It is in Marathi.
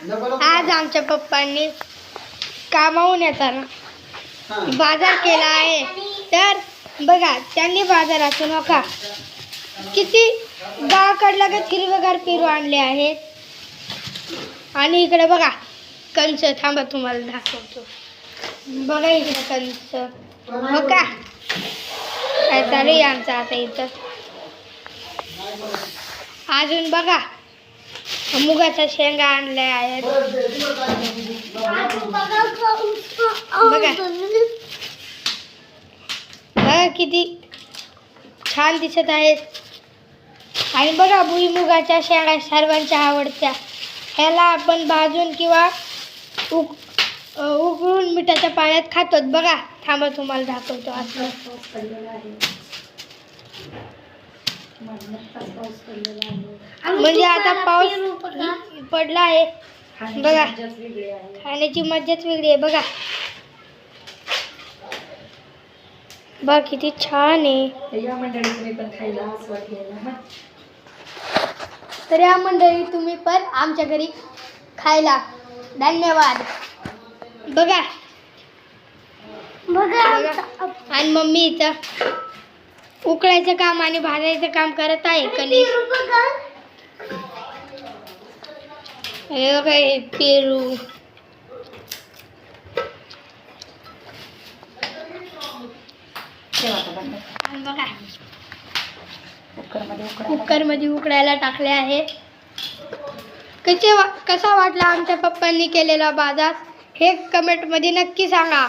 आज आमच्या पप्पांनी कामावून येताना बाजार केला आहे. तर बघा, त्यांनी बाजारातून नका किती गावाकडला का हिरवेगार पेरू आणले आहेत. आणि इकडे बघा कंच, थांबा तुम्हाला दाखवतो. बघा इकडे कंच, बघा काय चालू आहे आमचं आता इथं. अजून बघा मुगाच्या शेंगा आणल्या आहेत. बघा बघा किती छान दिसत आहेत. आणि बघा भुईमुगाच्या शेंगा सर्वांच्या आवडत्या. ह्याला आपण भाजून किंवा उकळून मिठाच्या पाण्यात खातो. बघा थांबा तुम्हाला दाखवतो. असं म्हणजे आता पाऊस पडला आहे. बघा खाण्याची मजाच वेगळी आहे. बघा बघा किती छान आहे. तर या मंडळी तुम्ही पण आमच्या घरी खायला. धन्यवाद. बघा बघा आणि मम्मी इथं उकळायचं काम आणि भाजायचं काम करत आहे. कणिक हे बघा हे पेरू. बघा कुकरमध्ये उकडायला टाकले आहे. कसा वाटला आमच्या पप्पांनी केलेला बाजार हे कमेंटमध्ये नक्की सांगा.